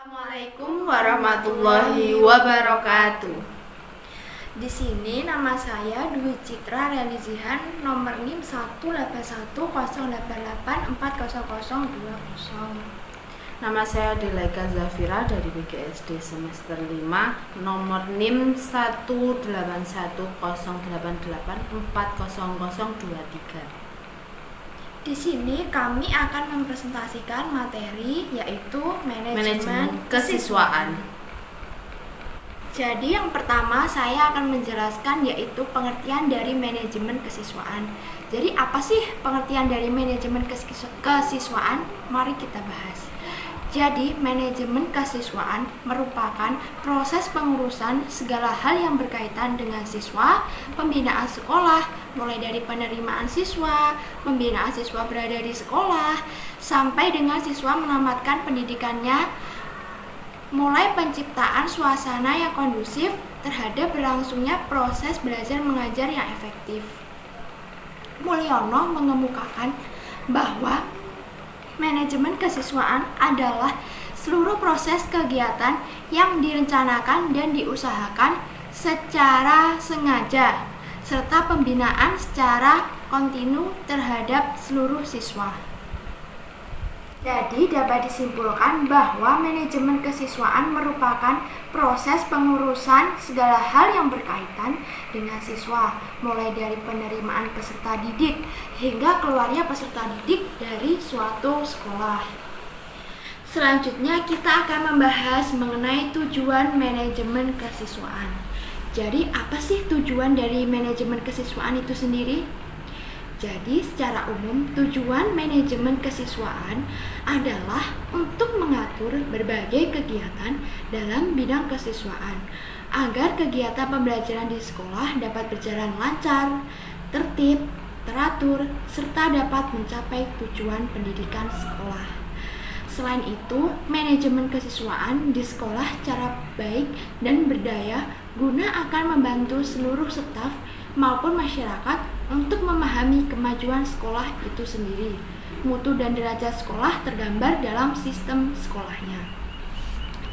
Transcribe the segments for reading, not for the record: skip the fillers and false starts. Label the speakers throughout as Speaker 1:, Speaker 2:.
Speaker 1: Assalamualaikum warahmatullahi wabarakatuh.
Speaker 2: Di sini nama saya Dwi Citra Realizihan, nomor NIM 18108840020.
Speaker 1: Nama saya Delaika Zafira dari BGSD semester 5, nomor NIM 18108840023.
Speaker 2: Di sini kami akan mempresentasikan materi yaitu manajemen kesiswaan. Jadi yang pertama saya akan menjelaskan yaitu pengertian dari manajemen kesiswaan. Jadi apa sih pengertian dari manajemen kesiswaan? Mari kita bahas. Jadi manajemen kesiswaan merupakan proses pengurusan segala hal yang berkaitan dengan siswa, pembinaan sekolah, mulai dari penerimaan siswa, pembinaan siswa berada di sekolah, sampai dengan siswa menamatkan pendidikannya, mulai penciptaan suasana yang kondusif terhadap berlangsungnya proses belajar mengajar yang efektif. Mulyono mengemukakan bahwa manajemen kesiswaan adalah seluruh proses kegiatan yang direncanakan dan diusahakan secara sengaja, serta pembinaan secara kontinu terhadap seluruh siswa. Jadi dapat disimpulkan bahwa manajemen kesiswaan merupakan proses pengurusan segala hal yang berkaitan dengan siswa, mulai dari penerimaan peserta didik hingga keluarnya peserta didik dari suatu sekolah. Selanjutnya kita akan membahas mengenai tujuan manajemen kesiswaan. Jadi apa sih tujuan dari manajemen kesiswaan itu sendiri? Jadi secara umum tujuan manajemen kesiswaan adalah untuk mengatur berbagai kegiatan dalam bidang kesiswaan agar kegiatan pembelajaran di sekolah dapat berjalan lancar, tertib, teratur, serta dapat mencapai tujuan pendidikan sekolah. Selain itu, manajemen kesiswaan di sekolah secara baik dan berdaya guna akan membantu seluruh staf maupun masyarakat untuk memahami kemajuan sekolah itu sendiri. Mutu dan derajat sekolah tergambar dalam sistem sekolahnya.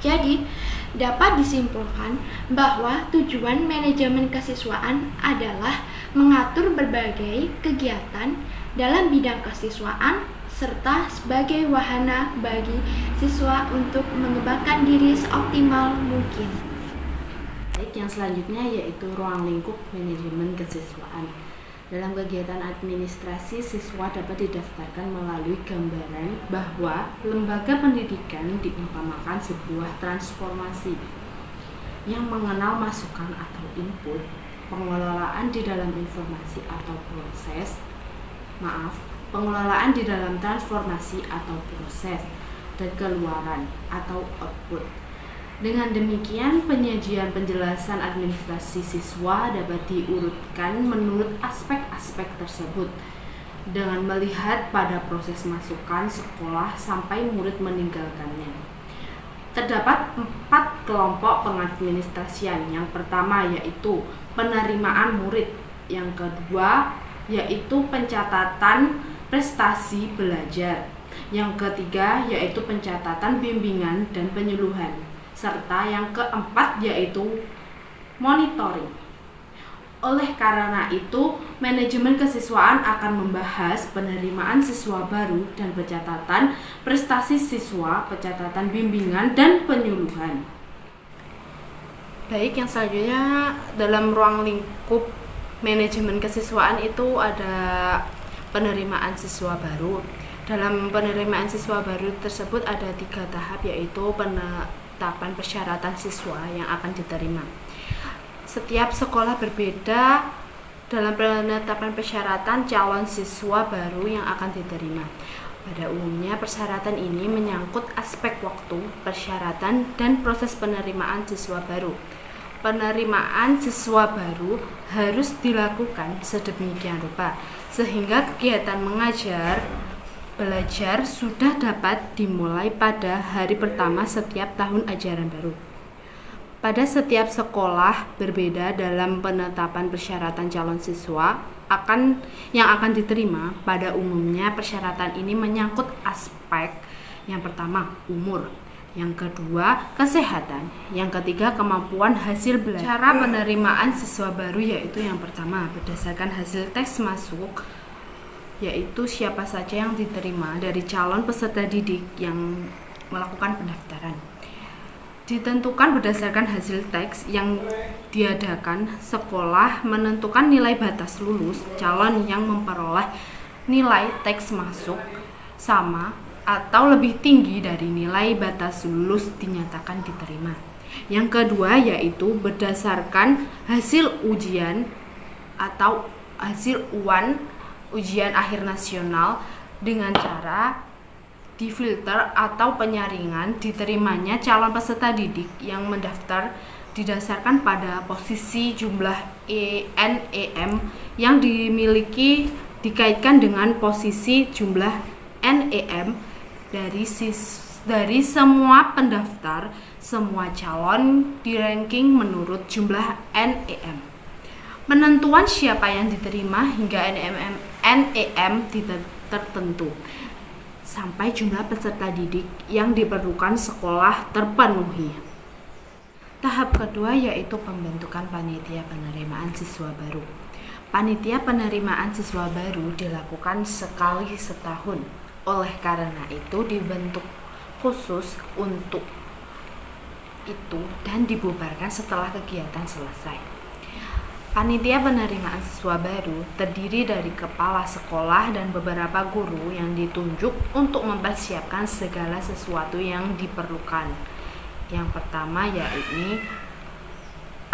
Speaker 2: Jadi, dapat disimpulkan bahwa tujuan manajemen kesiswaan adalah mengatur berbagai kegiatan dalam bidang kesiswaan serta sebagai wahana bagi siswa untuk mengembangkan diri seoptimal mungkin.
Speaker 1: Baik, yang selanjutnya yaitu ruang lingkup manajemen kesiswaan. Dalam kegiatan administrasi, siswa dapat didaftarkan melalui gambaran bahwa lembaga pendidikan diumpamakan sebuah transformasi yang mengenal masukan atau input, pengelolaan di dalam informasi atau pengelolaan di dalam transformasi atau proses, dan keluaran atau output. Dengan demikian, penyajian penjelasan administrasi siswa dapat diurutkan menurut aspek-aspek tersebut dengan melihat pada proses masukan sekolah sampai murid meninggalkannya. Terdapat 4 kelompok pengadministrasian. Yang pertama yaitu penerimaan murid, yang kedua yaitu pencatatan prestasi belajar, yang ketiga yaitu pencatatan bimbingan dan penyuluhan, serta yang keempat yaitu monitoring. Oleh karena itu, manajemen kesiswaan akan membahas penerimaan siswa baru dan pencatatan prestasi siswa, pencatatan bimbingan dan penyuluhan. Baik, yang selanjutnya dalam ruang lingkup manajemen kesiswaan itu ada penerimaan siswa baru. Dalam penerimaan siswa baru tersebut ada 3 tahap, yaitu penetapan persyaratan siswa yang akan diterima. Setiap sekolah berbeda dalam penetapan persyaratan calon siswa baru yang akan diterima. Pada umumnya persyaratan ini menyangkut aspek waktu, persyaratan, dan proses penerimaan siswa baru. Penerimaan siswa baru harus dilakukan sedemikian rupa sehingga kegiatan mengajar belajar sudah dapat dimulai pada hari pertama setiap tahun ajaran baru. Pada setiap sekolah berbeda dalam penetapan persyaratan calon siswa yang akan diterima. Pada umumnya persyaratan ini menyangkut aspek yang pertama, umur. Yang kedua, kesehatan. Yang ketiga, kemampuan hasil belajar. Cara penerimaan siswa baru yaitu yang pertama, berdasarkan hasil tes masuk, yaitu siapa saja yang diterima dari calon peserta didik yang melakukan pendaftaran. Ditentukan berdasarkan hasil tes yang diadakan, sekolah menentukan nilai batas lulus calon yang memperoleh nilai tes masuk sama atau lebih tinggi dari nilai batas lulus dinyatakan diterima. Yang kedua yaitu berdasarkan hasil ujian atau hasil UAN, ujian akhir nasional, dengan cara difilter atau penyaringan diterimanya calon peserta didik yang mendaftar didasarkan pada posisi jumlah NEM yang dimiliki dikaitkan dengan posisi jumlah NEM dari semua pendaftar. Semua calon di ranking menurut jumlah NEM. Penentuan siapa yang diterima hingga NEM tertentu sampai jumlah peserta didik yang diperlukan sekolah terpenuhi. Tahap kedua yaitu pembentukan panitia penerimaan siswa baru. Panitia penerimaan siswa baru dilakukan sekali setahun. Oleh karena itu dibentuk khusus untuk itu dan dibubarkan setelah kegiatan selesai. Panitia penerimaan siswa baru terdiri dari kepala sekolah dan beberapa guru yang ditunjuk untuk mempersiapkan segala sesuatu yang diperlukan. Yang pertama yaitu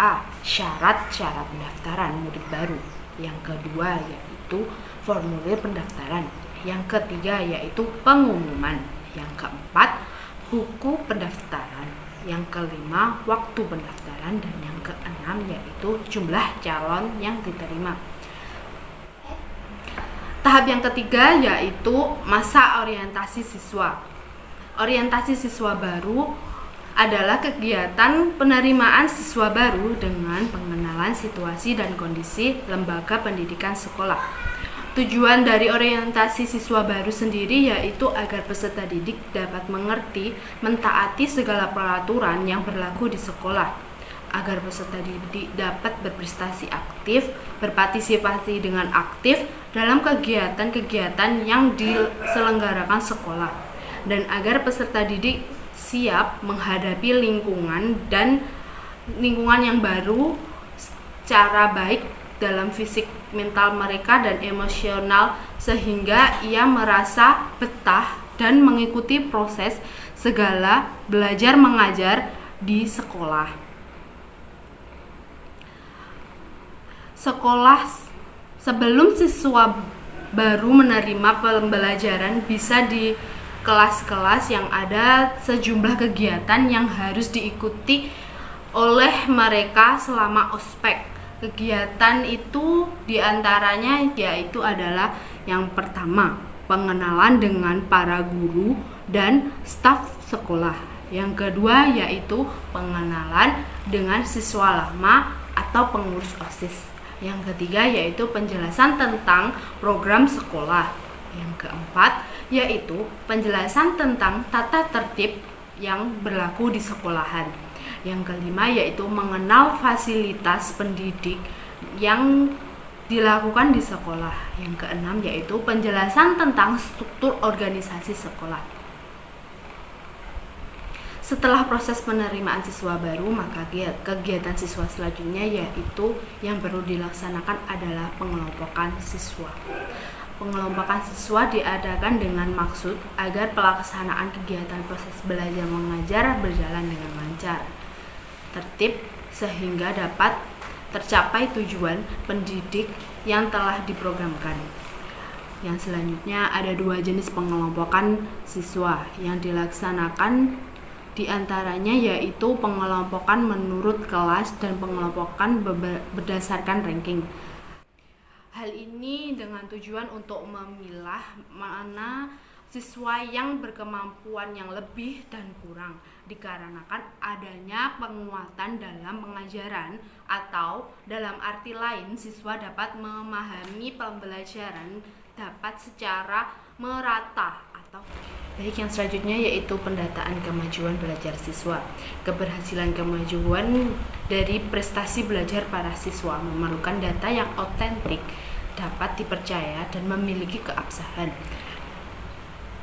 Speaker 1: A. Syarat-syarat pendaftaran murid baru. Yang kedua yaitu formulir pendaftaran. Yang ketiga yaitu pengumuman. Yang keempat, buku pendaftaran. Yang kelima, waktu pendaftaran. Dan yang keenam yaitu jumlah calon yang diterima. Tahap yang ketiga yaitu masa orientasi siswa. Orientasi siswa baru adalah kegiatan penerimaan siswa baru dengan pengenalan situasi dan kondisi lembaga pendidikan sekolah. Tujuan dari orientasi siswa baru sendiri yaitu agar peserta didik dapat mengerti, mentaati segala peraturan yang berlaku di sekolah, agar peserta didik dapat berprestasi aktif, berpartisipasi dengan aktif dalam kegiatan-kegiatan yang diselenggarakan sekolah, dan agar peserta didik siap menghadapi lingkungan yang baru secara baik dalam fisik, mental mereka dan emosional, sehingga ia merasa betah dan mengikuti proses segala belajar mengajar di sekolah. Sebelum siswa baru menerima pembelajaran bisa di kelas-kelas yang ada sejumlah kegiatan yang harus diikuti oleh mereka selama ospek. Kegiatan itu diantaranya yaitu adalah yang pertama, pengenalan dengan para guru dan staf sekolah. Yang kedua yaitu pengenalan dengan siswa lama atau pengurus OSIS. Yang ketiga yaitu penjelasan tentang program sekolah. Yang keempat yaitu penjelasan tentang tata tertib yang berlaku di sekolahan. Yang kelima yaitu mengenal fasilitas pendidik yang dilakukan di sekolah. Yang keenam yaitu penjelasan tentang struktur organisasi sekolah. Setelah proses penerimaan siswa baru, maka kegiatan siswa selanjutnya yaitu yang perlu dilaksanakan adalah pengelompokan siswa. Pengelompokan siswa diadakan dengan maksud agar pelaksanaan kegiatan proses belajar mengajar berjalan dengan lancar, tertib, sehingga dapat tercapai tujuan pendidik yang telah diprogramkan. Yang selanjutnya ada 2 jenis pengelompokan siswa yang dilaksanakan, diantaranya yaitu pengelompokan menurut kelas dan pengelompokan berdasarkan ranking. Hal ini dengan tujuan untuk memilah mana siswa yang berkemampuan yang lebih dan kurang, dikarenakan adanya penguatan dalam pengajaran, atau dalam arti lain siswa dapat memahami pembelajaran dapat secara merata. Atau Baik, yang selanjutnya yaitu pendataan kemajuan belajar siswa. Keberhasilan kemajuan dari prestasi belajar para siswa memerlukan data yang otentik, dapat dipercaya, dan memiliki keabsahan.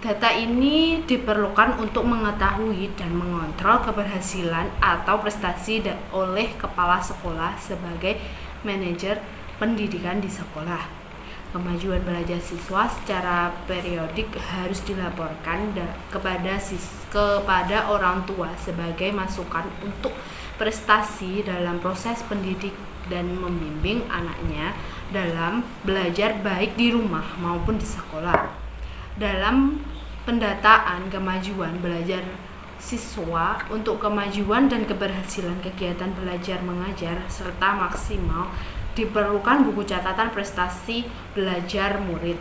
Speaker 1: Data ini diperlukan untuk mengetahui dan mengontrol keberhasilan atau prestasi oleh kepala sekolah sebagai manajer pendidikan di sekolah. Kemajuan belajar siswa secara periodik harus dilaporkan kepada orang tua sebagai masukan untuk prestasi dalam proses pendidik dan membimbing anaknya dalam belajar baik di rumah maupun di sekolah. Dalam pendataan kemajuan belajar siswa untuk kemajuan dan keberhasilan kegiatan belajar mengajar serta maksimal diperlukan buku catatan prestasi belajar murid,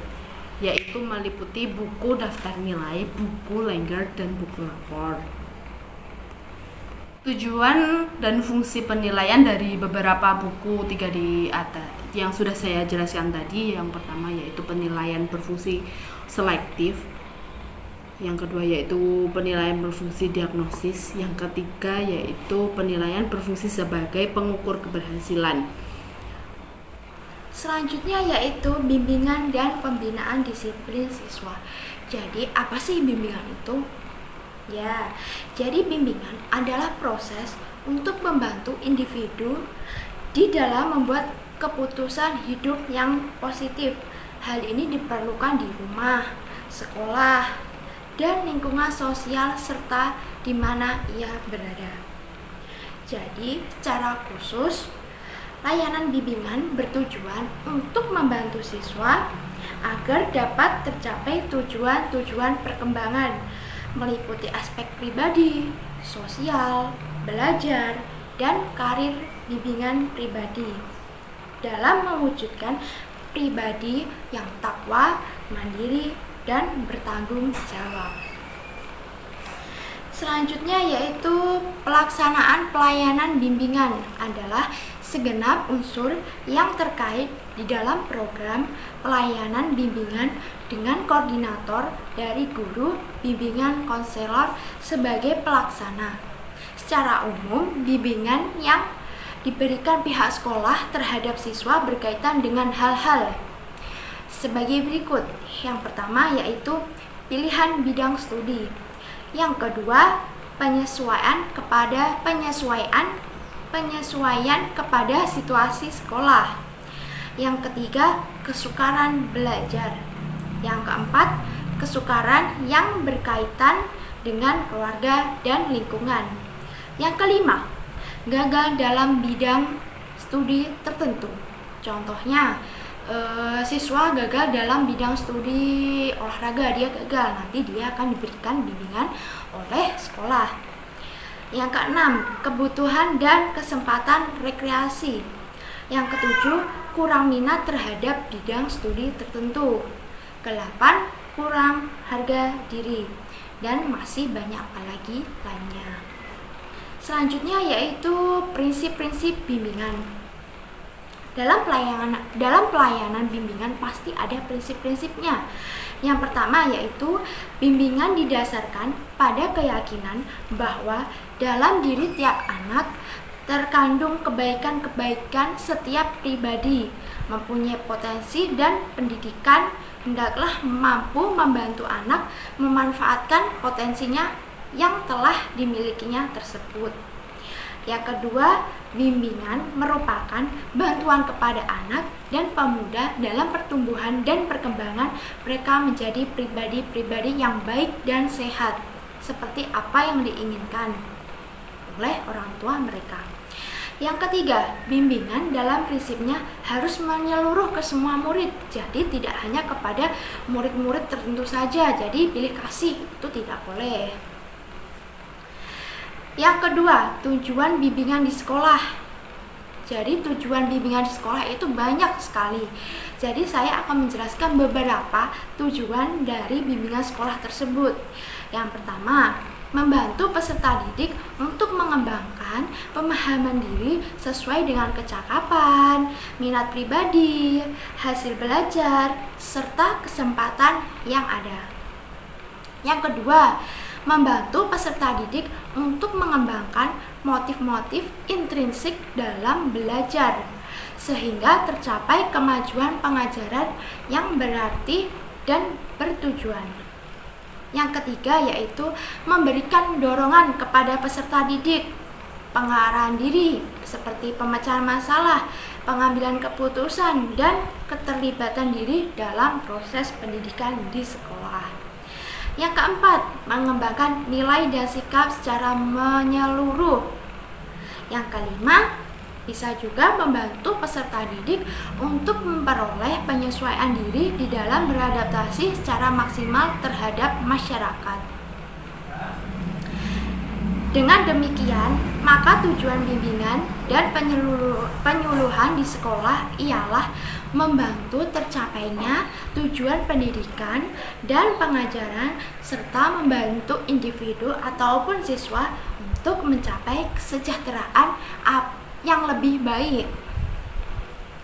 Speaker 1: yaitu meliputi buku daftar nilai, buku lengger, dan buku lapor. Tujuan dan fungsi penilaian dari beberapa buku 3 di atas yang sudah saya jelaskan tadi. Yang pertama yaitu penilaian berfungsi selektif, yang kedua yaitu penilaian berfungsi diagnosis, yang ketiga yaitu penilaian berfungsi sebagai pengukur keberhasilan.
Speaker 2: Selanjutnya yaitu bimbingan dan pembinaan disiplin siswa. Jadi apa sih bimbingan itu? Ya, jadi bimbingan adalah proses untuk membantu individu di dalam membuat keputusan hidup yang positif. Hal ini diperlukan di rumah, sekolah, dan lingkungan sosial serta di mana ia berada. Jadi, secara khusus, layanan bimbingan bertujuan untuk membantu siswa agar dapat tercapai tujuan-tujuan perkembangan, meliputi aspek pribadi, sosial, belajar, dan karir bimbingan pribadi dalam mewujudkan pribadi yang takwa, mandiri, dan bertanggung jawab. Selanjutnya yaitu pelaksanaan pelayanan bimbingan adalah segenap unsur yang terkait di dalam program pelayanan bimbingan dengan koordinator dari guru bimbingan konselor sebagai pelaksana. Secara umum, bimbingan yang diberikan pihak sekolah terhadap siswa berkaitan dengan hal-hal sebagai berikut. Yang pertama yaitu pilihan bidang studi. Yang kedua, penyesuaian kepada situasi sekolah. Yang ketiga, kesukaran belajar. Yang keempat, kesukaran yang berkaitan dengan keluarga dan lingkungan. Yang kelima, gagal dalam bidang studi tertentu. Contohnya, siswa gagal dalam bidang studi olahraga, dia gagal, nanti dia akan diberikan bimbingan oleh sekolah. Yang keenam, kebutuhan dan kesempatan rekreasi. Yang ketujuh, kurang minat terhadap bidang studi tertentu. Kedelapan, kurang harga diri, dan masih banyak lagi lainnya. Selanjutnya yaitu prinsip-prinsip bimbingan. Dalam pelayanan bimbingan pasti ada prinsip-prinsipnya. Yang pertama yaitu bimbingan didasarkan pada keyakinan bahwa dalam diri tiap anak terkandung kebaikan-kebaikan setiap pribadi, mempunyai potensi dan pendidikan hendaklah mampu membantu anak memanfaatkan potensinya yang telah dimilikinya tersebut. Yang kedua, bimbingan merupakan bantuan kepada anak dan pemuda dalam pertumbuhan dan perkembangan mereka menjadi pribadi-pribadi yang baik dan sehat, seperti apa yang diinginkan oleh orang tua mereka. Yang ketiga, bimbingan dalam prinsipnya harus menyeluruh ke semua murid, jadi tidak hanya kepada murid-murid tertentu saja, jadi pilih kasih, itu tidak boleh. Yang kedua, tujuan bimbingan di sekolah. Jadi tujuan bimbingan di sekolah itu banyak sekali. Jadi saya akan menjelaskan beberapa tujuan dari bimbingan sekolah tersebut. Yang pertama, membantu peserta didik untuk mengembangkan pemahaman diri sesuai dengan kecakapan, minat pribadi, hasil belajar, serta kesempatan yang ada. Yang kedua, membantu peserta didik untuk mengembangkan motif-motif intrinsik dalam belajar sehingga tercapai kemajuan pengajaran yang berarti dan bertujuan. Yang ketiga yaitu memberikan dorongan kepada peserta didik, pengarahan diri seperti pemecahan masalah, pengambilan keputusan, dan keterlibatan diri dalam proses pendidikan di sekolah. Yang keempat, mengembangkan nilai dan sikap secara menyeluruh. Yang kelima, bisa juga membantu peserta didik untuk memperoleh penyesuaian diri di dalam beradaptasi secara maksimal terhadap masyarakat. Dengan demikian, maka tujuan bimbingan dan penyuluhan di sekolah ialah membantu tercapainya tujuan pendidikan dan pengajaran serta membantu individu ataupun siswa untuk mencapai kesejahteraan yang lebih baik.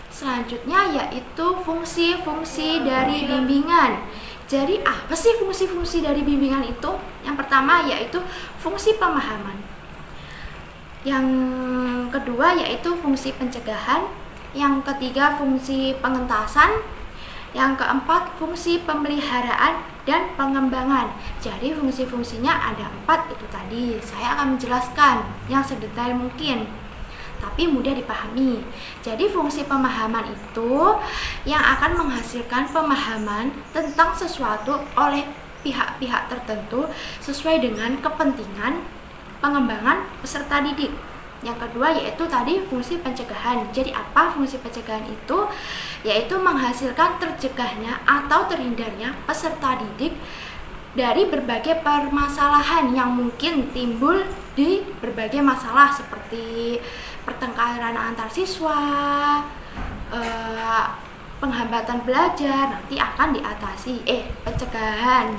Speaker 2: Selanjutnya yaitu fungsi-fungsi dari bimbingan. Jadi apa sih fungsi-fungsi dari bimbingan itu? Yang pertama yaitu fungsi pemahaman. Yang kedua yaitu fungsi pencegahan. Yang ketiga fungsi pengentasan. Yang keempat fungsi pemeliharaan dan pengembangan. Jadi fungsi-fungsinya ada 4 itu tadi. Saya akan menjelaskan yang sedetail mungkin, tapi mudah dipahami. Jadi fungsi pemahaman itu yang akan menghasilkan pemahaman tentang sesuatu oleh pihak-pihak tertentu sesuai dengan kepentingan pengembangan peserta didik. Yang kedua yaitu tadi fungsi pencegahan. Jadi apa fungsi pencegahan itu? Yaitu menghasilkan tercegahnya atau terhindarnya peserta didik dari berbagai permasalahan yang mungkin timbul di berbagai masalah seperti pertengkaran antar siswa, penghambatan belajar nanti akan diatasi, pencegahan.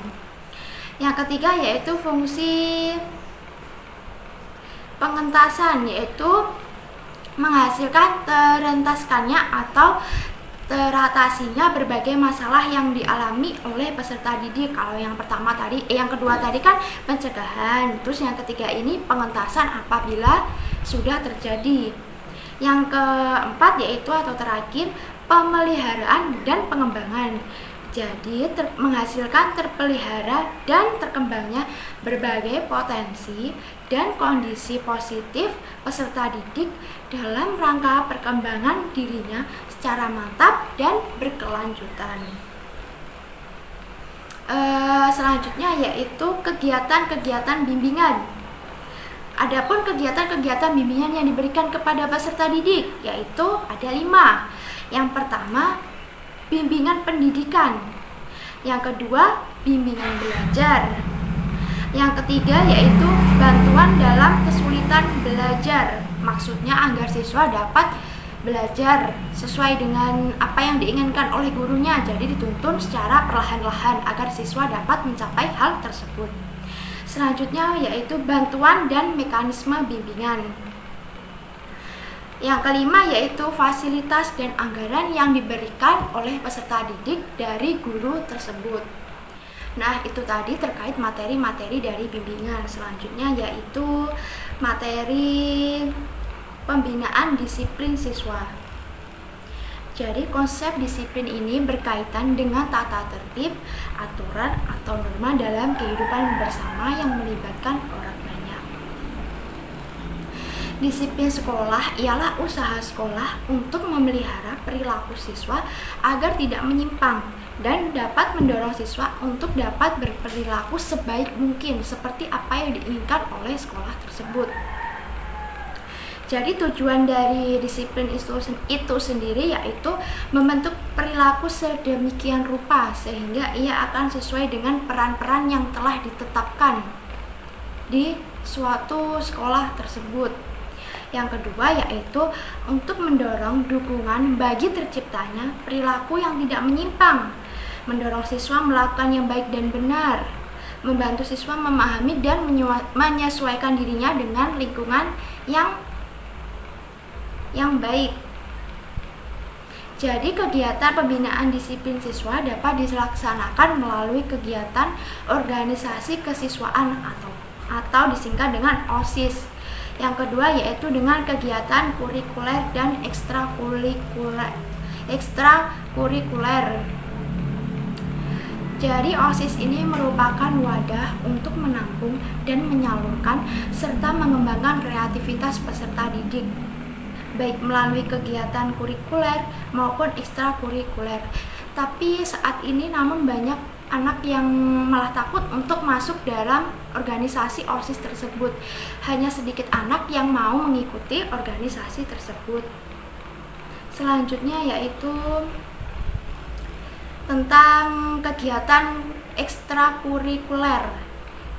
Speaker 2: Yang ketiga yaitu fungsi pengentasan, yaitu menghasilkan terentaskannya atau teratasinya berbagai masalah yang dialami oleh peserta didik. Kalau yang pertama tadi, yang kedua tadi kan pencegahan, terus yang ketiga ini pengentasan apabila sudah terjadi. Yang keempat yaitu atau terakhir pemeliharaan dan pengembangan. Jadi menghasilkan terpelihara dan terkembangnya berbagai potensi dan kondisi positif peserta didik dalam rangka perkembangan dirinya secara mantap dan berkelanjutan. Selanjutnya yaitu kegiatan-kegiatan bimbingan. Adapun kegiatan-kegiatan bimbingan yang diberikan kepada peserta didik yaitu ada 5. Yang pertama, bimbingan pendidikan. Yang kedua, bimbingan belajar. Yang ketiga yaitu bantuan dalam kesulitan belajar. Maksudnya agar siswa dapat belajar sesuai dengan apa yang diinginkan oleh gurunya. Jadi dituntun secara perlahan-lahan agar siswa dapat mencapai hal tersebut. Selanjutnya yaitu bantuan dan mekanisme bimbingan. Yang kelima yaitu fasilitas dan anggaran yang diberikan oleh peserta didik dari guru tersebut. Nah, itu tadi terkait materi-materi dari bimbingan. Selanjutnya yaitu materi pembinaan disiplin siswa. Jadi konsep disiplin ini berkaitan dengan tata tertib, aturan atau norma dalam kehidupan bersama yang melibatkan orang banyak. Disiplin sekolah ialah usaha sekolah untuk memelihara perilaku siswa agar tidak menyimpang dan dapat mendorong siswa untuk dapat berperilaku sebaik mungkin seperti apa yang diinginkan oleh sekolah tersebut. Jadi tujuan dari disiplin itu sendiri yaitu membentuk perilaku sedemikian rupa sehingga ia akan sesuai dengan peran-peran yang telah ditetapkan di suatu sekolah tersebut. Yang kedua yaitu untuk mendorong dukungan bagi terciptanya perilaku yang tidak menyimpang, mendorong siswa melakukan yang baik dan benar, membantu siswa memahami dan menyesuaikan dirinya dengan lingkungan yang baik. Jadi kegiatan pembinaan disiplin siswa dapat dilaksanakan melalui kegiatan organisasi kesiswaan atau disingkat dengan OSIS. Yang kedua yaitu dengan kegiatan kurikuler dan ekstrakurikuler. Jadi OSIS ini merupakan wadah untuk menampung dan menyalurkan serta mengembangkan kreativitas peserta didik, baik melalui kegiatan kurikuler maupun ekstrakurikuler. Tapi saat ini namun banyak anak yang malah takut untuk masuk dalam organisasi OSIS tersebut. Hanya sedikit anak yang mau mengikuti organisasi tersebut. Selanjutnya yaitu tentang kegiatan ekstrakurikuler.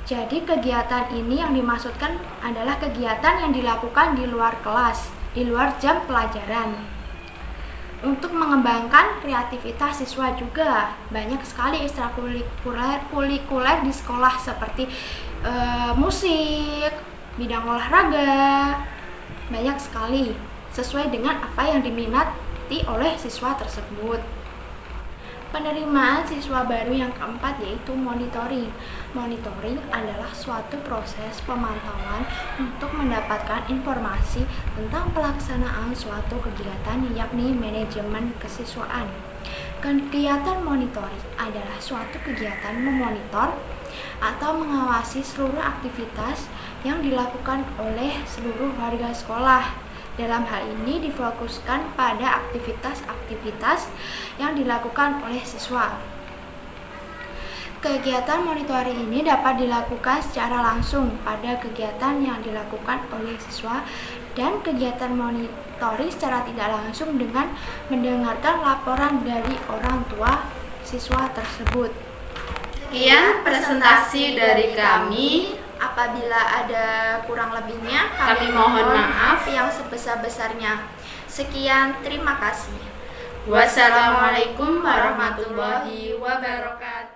Speaker 2: Jadi kegiatan ini yang dimaksudkan adalah kegiatan yang dilakukan di luar kelas, di luar jam pelajaran. Untuk mengembangkan kreativitas siswa juga banyak sekali ekstrakurikuler di sekolah seperti musik, bidang olahraga, banyak sekali sesuai dengan apa yang diminati oleh siswa tersebut. Penerimaan siswa baru yang keempat yaitu monitoring. Monitoring adalah suatu proses pemantauan untuk mendapatkan informasi tentang pelaksanaan suatu kegiatan, yakni manajemen kesiswaan. Kegiatan monitoring adalah suatu kegiatan memonitor atau mengawasi seluruh aktivitas yang dilakukan oleh seluruh warga sekolah. Dalam hal ini difokuskan pada aktivitas-aktivitas yang dilakukan oleh siswa. Kegiatan monitoring ini dapat dilakukan secara langsung pada kegiatan yang dilakukan oleh siswa dan kegiatan monitoring secara tidak langsung dengan mendengarkan laporan dari orang tua siswa tersebut.
Speaker 1: Sekian presentasi dari kami.
Speaker 2: Apabila ada kurang lebihnya,
Speaker 1: Kami mohon maaf.
Speaker 2: yang sebesar-besarnya. Sekian, terima kasih.
Speaker 1: Wassalamualaikum warahmatullahi wabarakatuh.